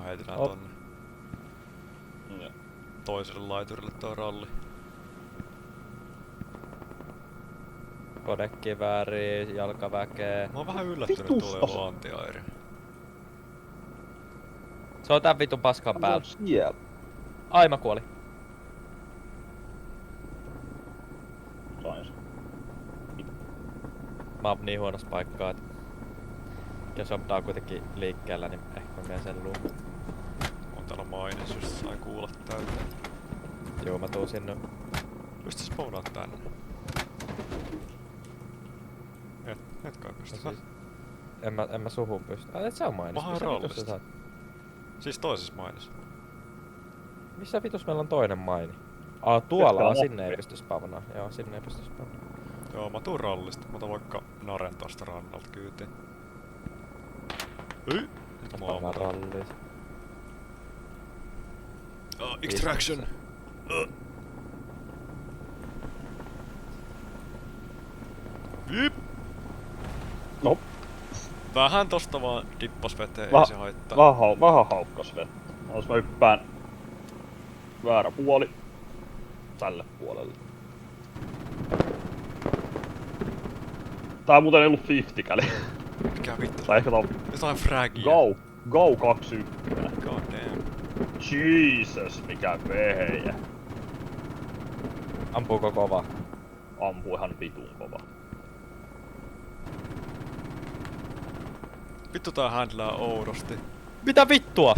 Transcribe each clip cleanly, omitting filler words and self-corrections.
heitetään tonne. Ja. Toiselle laiturille tuo ralli. Kodekivääri, jalkaväkeä. Mä oon vähän yllättynyt, että tulee ollut anti-airi. Se on tän vitun paskan päällä. Siellä. Ai mä kuoli. Sain sen. Mä oon niin huonossa paikkaa, että jos on kuitenkin liikkeellä, niin ehkä mä menen sen luun. On täällä mainis, just sai kuulla täyteen. Joo, mä tuun sinne. Just sä spawnaat tänne. Et kakkasta. Siis, en mä suhun pysty. Et sä on mainis. Mä oon Missä vitus sä rollista. saat? Siis toisessa mainis. Missä vitus meillä on toinen maini? Tuolla on, Ketkä sinne ei on pysty spawnaa. Joo, sinne ei pysty spawnaa. Joo, mä tuun rallista. Mä otan vaikka Naren tosta rannalta kyytiin. Hyi! Nyt mua Pannaan ammutaan. ralliin. Extraction! Jip! Nop. Vähän tosta vaan dippas veteen, Va- ei se haittaa. Vähän haukkas vettä. Jos mä hyppään väärä puoli tälle puolelle. Tää muuten ei ollut 50-käli. Mikä vittu? Tai ehkä tää on Jotain fragia. Go 21. God damn. Jesus, mikä vehejä. Ampuuko kova? Ampuu ihan vitun kova. Vittu tää handlää oudosti. Mitä vittua?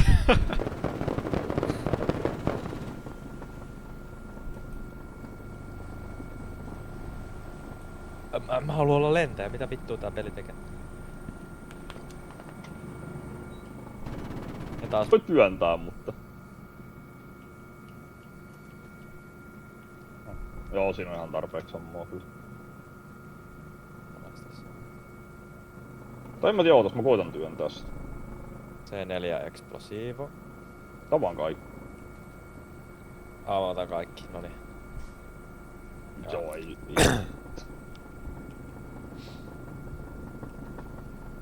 Mä haluan olla lentäjä. Mitä vittua tää peli tekee? Ja taas Voi työntää, mutta... Joo, siinä on ihan tarpeeksi ammoa kyllä. Tai en mä tiedä, ootas mä koitan työntää sitä. C4 explosivo. Tavan kaikki. Avataan kaikki, noniin. Joo, ei.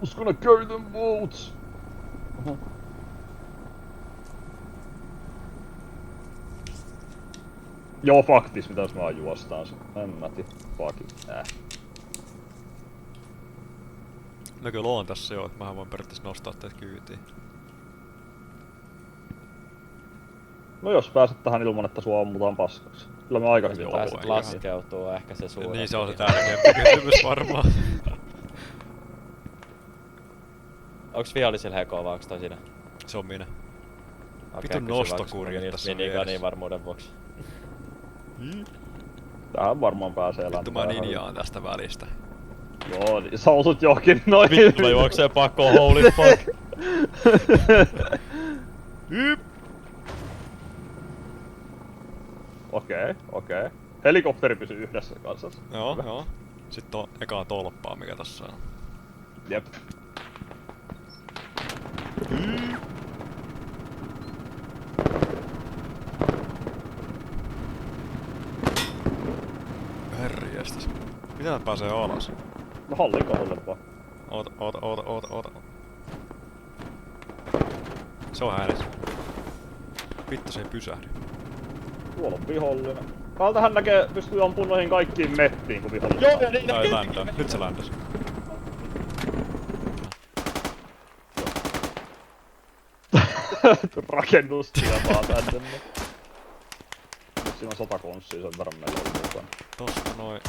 Who's gonna carry them boats? Joo, faktis, mitäs mä juostaan sen. En mä tiedä. Fucking. No kyllä on tässä jo, että mähän voin periaatteessa nostaa teitä kyytiin. No jos pääset tähän ilman, että sua ammutaan paskaksi. Kyllä me aika hyvin Joo, Pääset eiköhän. laskeutuu ehkä se suurempi. Niin se on se tärkeämpi kysymys varmaan. Onks vihollisilla hekoa vai onks toi siinä? Se on minä. Okei, Vitun kysy vaan, nostokurjat onks tässä miniguni vieressä. varmuuden vuoksi. Tähän varmaan pääsee Vittu mä lämpöön. ninjaan tästä välistä. Joo, niin sä osut johonkin noin. Vittu mä juokseen pakkoon, holy fuck. Jyp! Okei. Helikopteri pysyy yhdessä kanssa. Joo, Hyvä. joo. Sitten on ekaa tolppaa mikä tässä on. Jep. Herjestas. Miten näet pääsee alas? No hallin kohdalle vaan. Oota. Se on äänessä. Vittu se ei pysähdy. Tuolla on vihollinen. Täältähän pystyy ampumaan noihin kaikkiin mettiin, kun vihollinen. Joo, niin Tai ländää. Nyt se ländäs. Rakennustia vaan tänne. Siinä on 100 konssia, sen verran meillä on mukana. Tosta noin.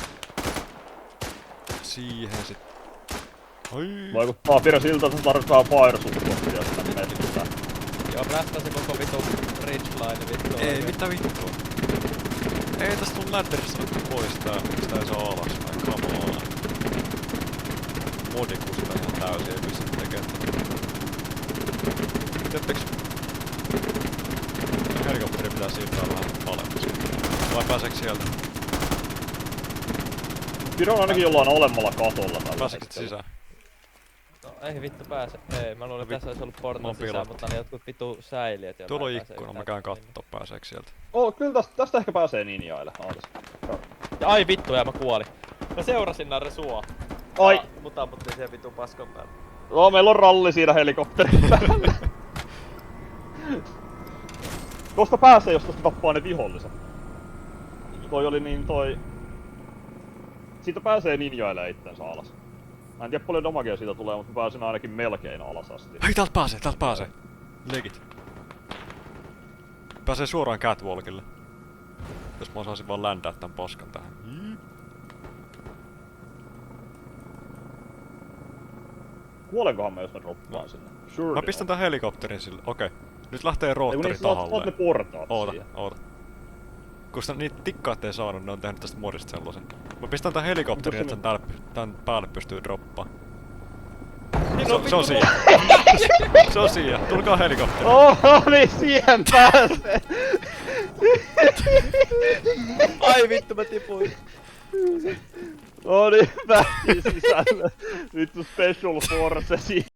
Siihen sit. Oi. Vaikuttaa Pire siltä, että tarvitaan fire-support tänne metsään. Joo, prästäsi koko vitu ridgeline vittu. Ei mitä vittua. Ei tästä mun länderissä nyt pois sitä ei saa alas. Ai come on. Modikusta ihan täysin ei pysty tekemään. Tiedättekö? Helikopteri pitää siirtää vähän alemmas. Vai pääseekö sieltä? Pire on ainakin jollain alemmalla katolla tällä Pääseekö hetkellä. sisään? No, ei vittu pääse. Ei, mä luulen, että tässä olisi ollut Mä portan oon sisään, pilotti. mutta ne jotkut vitu säiliöt jollain Tuolla on pääsee ikkuna, mä yhtään käyn sinne. kattoo pääseekö sieltä. Kyllä tästä ehkä pääsee ninjaille. Ootas. Ja ai vittu, ja mä kuolin. Mä seurasin Narre sua. Ai! Mut ammuttiin siihen vitun paskan päälle. Joo, meillä on ralli siinä helikopterin päällä. Tosta pääsee, jos tosta tappaa ne viholliset. Toi oli niin toi... Siitä pääsee ninjailemaan itsensä alas. Mä en tiedä paljon damagea siitä tulee, mutta mä pääsin ainakin melkein alas asti. Hei, täältä pääsee. Legit. Pääsee suoraan catwalkille. Jos mä osaisin vaan ländää tän poskan tähän. Kuolenkohan mä, jos mä droppaan sinne? Sure. Mä pistän tän helikopterin sille. Okei. Nyt lähtee roottori Saat ne tahalleen. portaat siihen. Oota. Kun sitä niitä tikkaat ei saanut, ne on tehnyt tästä modista sellaisen. Mä pistän tän helikopterin, että tän päälle pystyy droppaan. Se on siinä. Se on siinä. Tulkaa helikopteri. Niin siihen pääsee! Ai vittu mä tipuin. No niin, päästiin sisälle. Vittu Special Force